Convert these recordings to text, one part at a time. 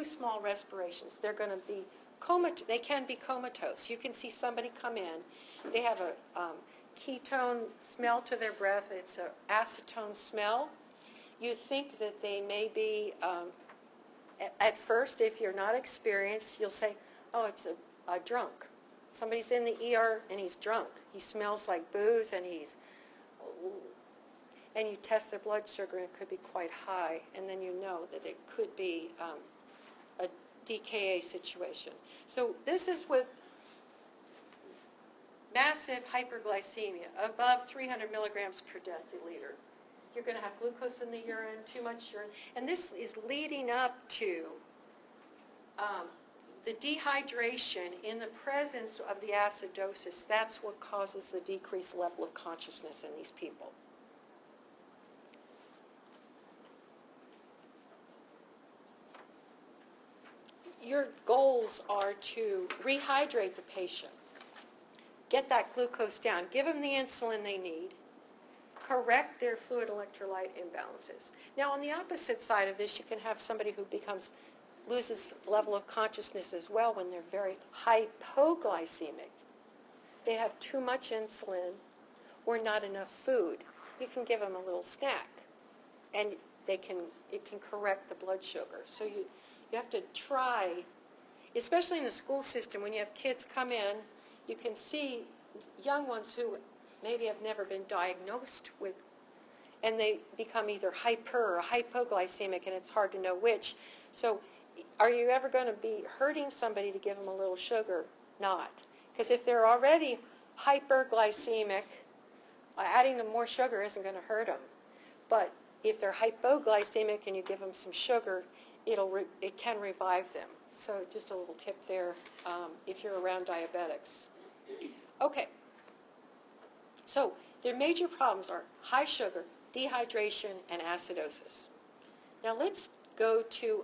small respirations. They're going to be they can be comatose. You can see somebody come in, they have a ketone smell to their breath. It's an acetone smell. You think that they may be, at first, if you're not experienced, you'll say, oh, it's a drunk. Somebody's in the ER and he's drunk. He smells like booze and and you test their blood sugar and it could be quite high, and then you know that it could be a DKA situation. So this is with massive hyperglycemia, above 300 milligrams per deciliter. You're going to have glucose in the urine, too much urine, and this is leading up to the dehydration in the presence of the acidosis. That's what causes the decreased level of consciousness in these people. Your goals are to rehydrate the patient, get that glucose down, give them the insulin they need, correct their fluid electrolyte imbalances. Now, on the opposite side of this, you can have somebody who loses level of consciousness as well when they're very hypoglycemic. They have too much insulin or not enough food. You can give them a little snack, and it can correct the blood sugar. So you have to try, especially in the school system, when you have kids come in, you can see young ones who maybe have never been diagnosed with, and they become either hyper or hypoglycemic, and it's hard to know which. So are you ever going to be hurting somebody to give them a little sugar? Not. Because if they're already hyperglycemic, adding them more sugar isn't going to hurt them. But if they're hypoglycemic and you give them some sugar, it can revive them. So just a little tip there if you're around diabetics. Okay. So their major problems are high sugar, dehydration, and acidosis. Now let's go to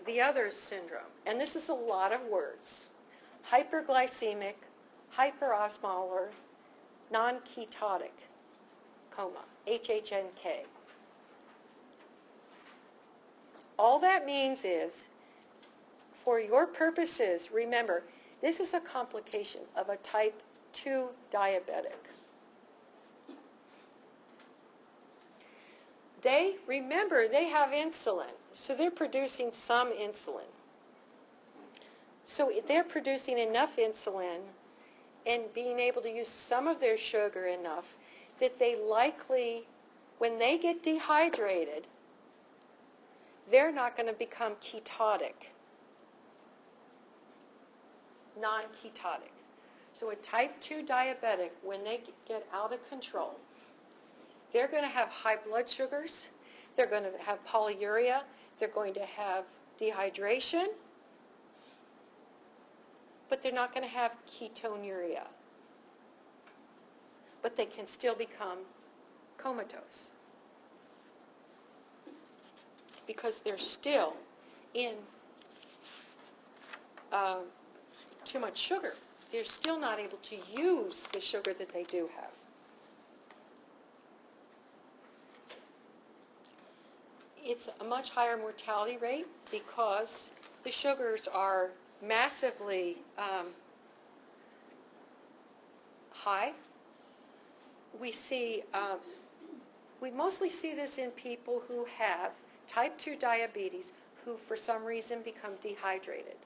the other syndrome. And this is a lot of words. Hyperglycemic, hyperosmolar, non-ketotic coma, HHNK. All that means is, for your purposes, remember, this is a complication of a type 2 diabetic. Remember, they have insulin, so they're producing some insulin. So they're producing enough insulin and being able to use some of their sugar enough that they likely, when they get dehydrated, they're not going to become ketotic, non-ketotic. So a type 2 diabetic, when they get out of control, they're going to have high blood sugars, they're going to have polyuria, they're going to have dehydration, but they're not going to have ketonuria. But they can still become comatose because they're still in too much sugar. They're still not able to use the sugar that they do have. It's a much higher mortality rate because the sugars are massively high. We mostly see this in people who have type 2 diabetes who for some reason become dehydrated,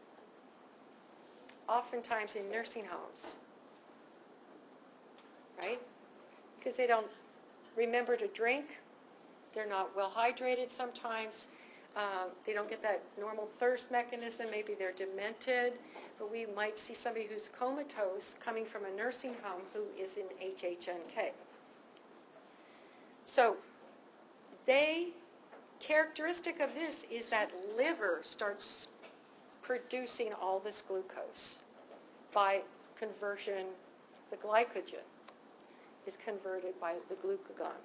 oftentimes in nursing homes, right? Because they don't remember to drink, they're not well hydrated sometimes, they don't get that normal thirst mechanism, maybe they're demented, but we might see somebody who's comatose coming from a nursing home who is in HHNK. So characteristic of this is that liver starts producing all this glucose by conversion. The glycogen is converted by the glucagon.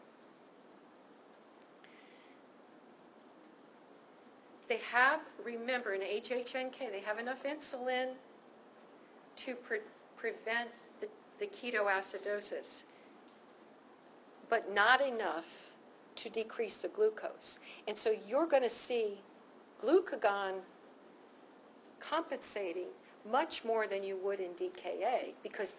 They have, remember, in HHNK, they have enough insulin to prevent the ketoacidosis, but not enough to decrease the glucose. And so you're going to see glucagon compensating much more than you would in DKA because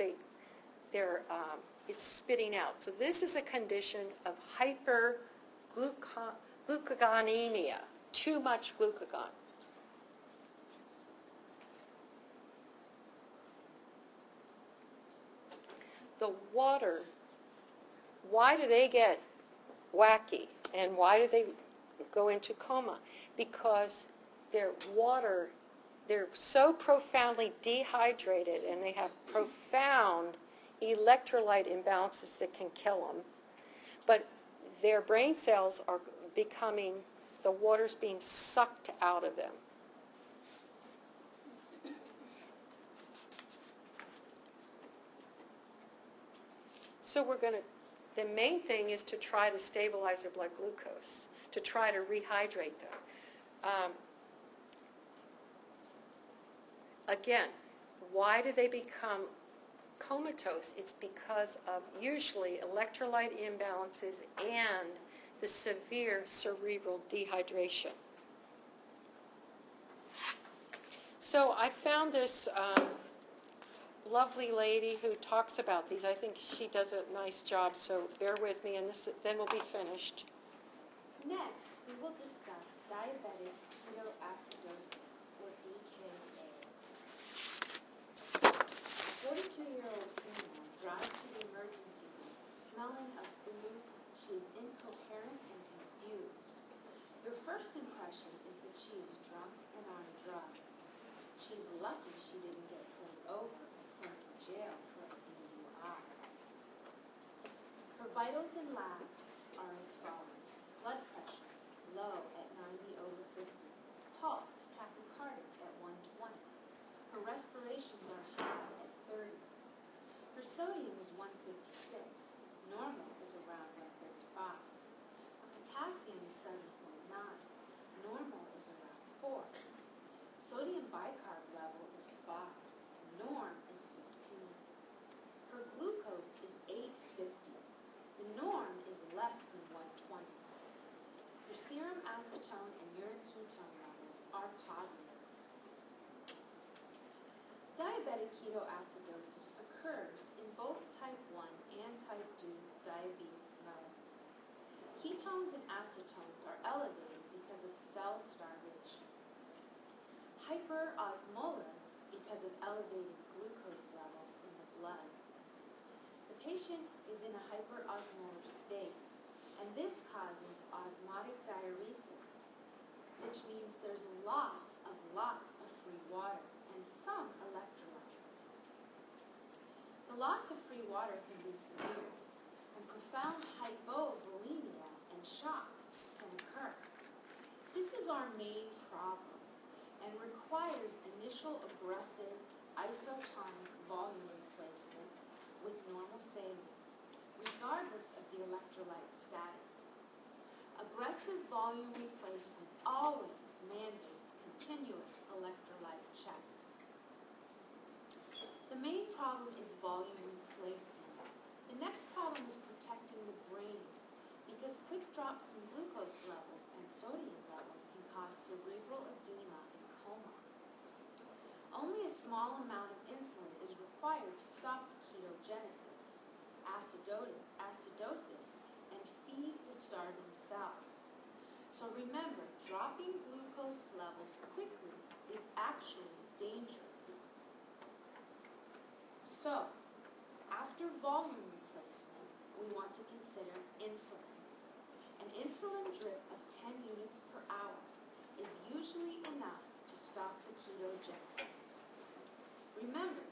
it's spitting out. So this is a condition of hyperglucagonemia, too much glucagon. The water, why do they get wacky and why do they go into coma? Because their water, they're so profoundly dehydrated and they have profound electrolyte imbalances that can kill them. But their brain cells are becoming, the water's being sucked out of them. So the main thing is to try to stabilize their blood glucose, to try to rehydrate them. Again, why do they become comatose? It's because of usually electrolyte imbalances and the severe cerebral dehydration. So I found this lovely lady who talks about these. I think she does a nice job, so bear with me, and then we'll be finished. Next, we will discuss diabetic ketoacidosis, or DKA. A 42-year-old female drives to the emergency room, smelling of booze. She is incoherent and confused. Your first impression is that she is drunk and on drugs. She's lucky she didn't get pulled over and sent to jail for a DUI. Her vitals and labs are as follows. Blood pressure, low at 90/50. Pulse, tachycardic at 120. Her respirations are high at 30. Her sodium is 156. Normal is around 135. Her potassium is 7.9. Normal is around 4. Sodium bicarb level is 5. Norm is 15. Her glucose is 850. The norm is less than 120. Her serum acetone and urine ketone levels are positive. Diabetic ketoacidosis occurs in both type 1 and type 2 diabetes mellitus. Ketones and acetones are elevated because of cell starvation. Hyperosmolar because of elevated glucose levels in the blood. The patient is in a hyperosmolar state, and this causes osmotic diuresis, which means there's lots of free water and some electrolytes. The loss of free water can be severe, and profound hypovolemia and shock can occur. This is our main problem and requires initial aggressive isotonic volume replacement with normal saline, regardless of the electrolyte status. Aggressive volume replacement always mandates continuous electrolyte checks. The main problem is volume replacement. The next problem is protecting the brain, because quick drops in glucose levels and sodium levels can cause cerebral edema and coma. Only a small amount of insulin is required to stop ketogenesis, acidosis, and feed the starving cells. So remember, dropping glucose levels quickly is actually dangerous. So, after volume replacement, we want to consider insulin. An insulin drip of 10 units per hour is usually enough to stop the ketogenesis. Remember,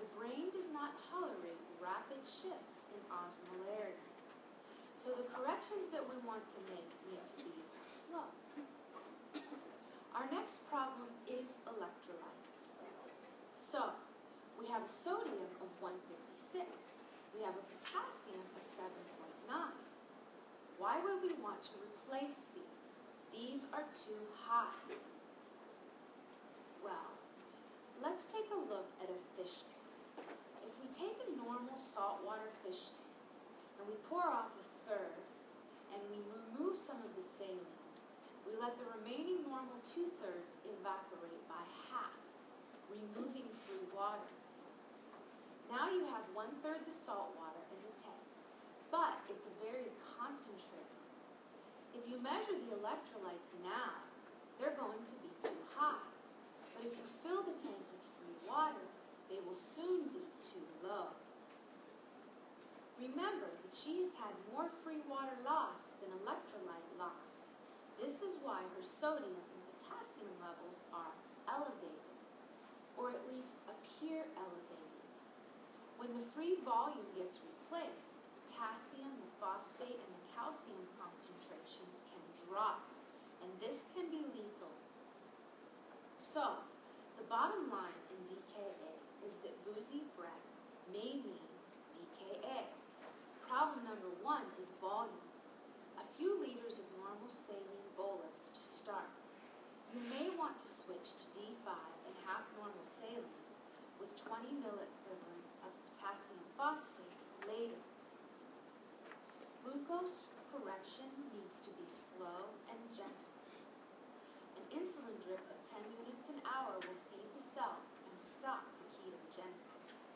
the brain does not tolerate rapid shifts in osmolarity. So the corrections that we want to make need to be slow. Our next problem is electrolytes. So, we have a sodium of 156. We have a potassium of 7.9. Why would we want to replace these? These are too high. Well, let's take a look at a fish tank. If we take a normal saltwater fish tank and we pour off a third and we remove some of the saline, we let the remaining normal 2/3 evaporate by half, removing free water. Now you have 1/3 the salt water in the tank, but it's very concentrated. If you measure the electrolytes now, they're going to be too high. But if you fill the tank with free water, they will soon be too low. Remember that she has had more free water loss than electrolyte loss. This is why her sodium and potassium levels are elevated, or at least appear elevated. When the free volume gets replaced, potassium, the phosphate, and the calcium concentrations can drop, and this can be lethal. So, the bottom line in DKA is that boozy breath may mean DKA. Problem number 1 is volume. A few liters of normal saline bolus to start. You may want to switch to D5 and half normal saline with 20 milliequivalents of potassium phosphate later. Glucose correction needs to be slow and gentle. An insulin drip of 10 units an hour will feed the cells and stop the ketogenesis.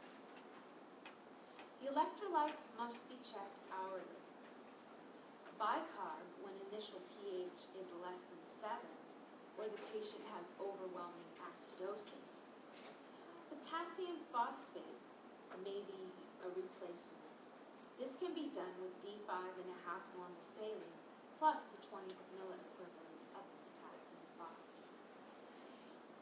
The electrolytes must be checked hourly. Bicarb when initial pH is less than 7, or the patient has overwhelming acidosis. Potassium phosphate may be a replacement. This can be done with D5 and a half normal saline plus the 20 milliequivalents of the potassium phosphate.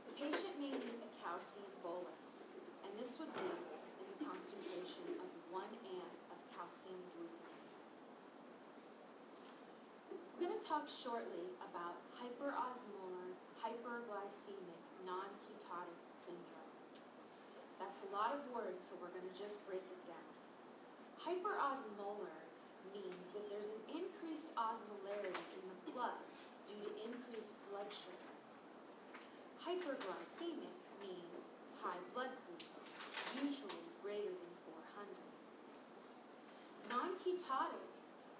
The patient may need a calcium bolus, and this would be in the concentration of 1 amp of calcium gluconate. We're going to talk shortly about hyperosmolar hyperglycemic non-ketotic syndrome. That's a lot of words, so we're going to just break it down. Hyperosmolar means that there's an increased osmolarity in the blood due to increased blood sugar. Hyperglycemic means high blood glucose, usually greater than 400. Non-ketotic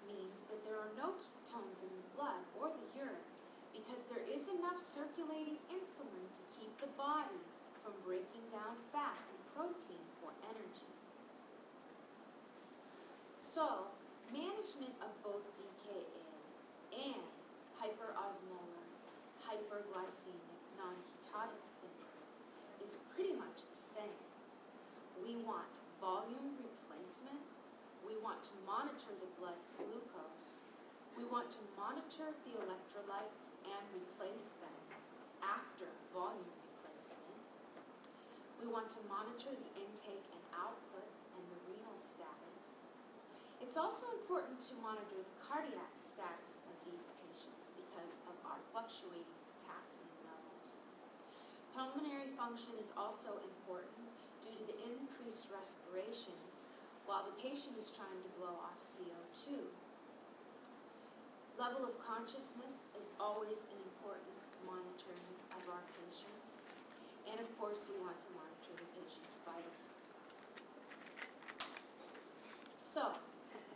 means that there are no ketones in the blood or the urine because there is enough circulating insulin to keep the body from breaking down fat and protein for energy. So, management of both DKA and hyperosmolar hyperglycemic non-ketotic syndrome is pretty much the same. We want volume replacement. We want to monitor the blood glucose. We want to monitor the electrolytes and replace them after volume replacement. We want to monitor the intake and output and the renal status. It's also important to monitor the cardiac status of these patients because of our fluctuating potassium levels. Pulmonary function is also important due to the increased respirations while the patient is trying to blow off CO2. Level of consciousness is always an important monitoring of our patients. And of course, we want to monitor the patient's vital signs. So,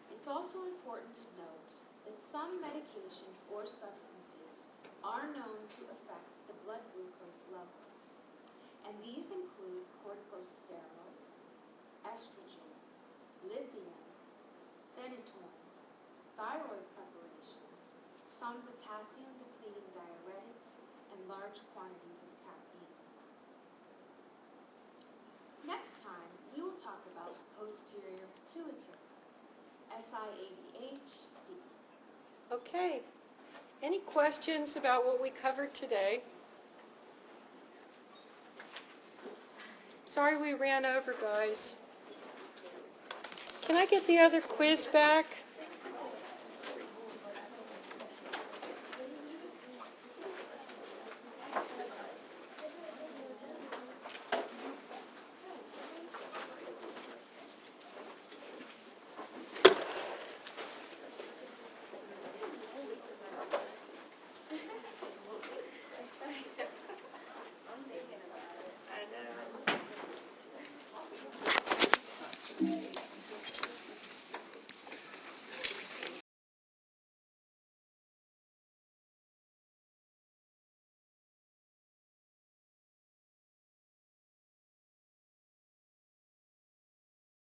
it's also important to note that some medications or substances are known to affect the blood glucose levels. And these include corticosteroids, estrogen, lithium, phenytoin, thyroid preparations, some potassium-depleting diuretics, and large quantities of caffeine. Next time, we will talk about posterior pituitary, SIADH-D. Okay. Any questions about what we covered today? Sorry we ran over, guys. Can I get the other quiz back?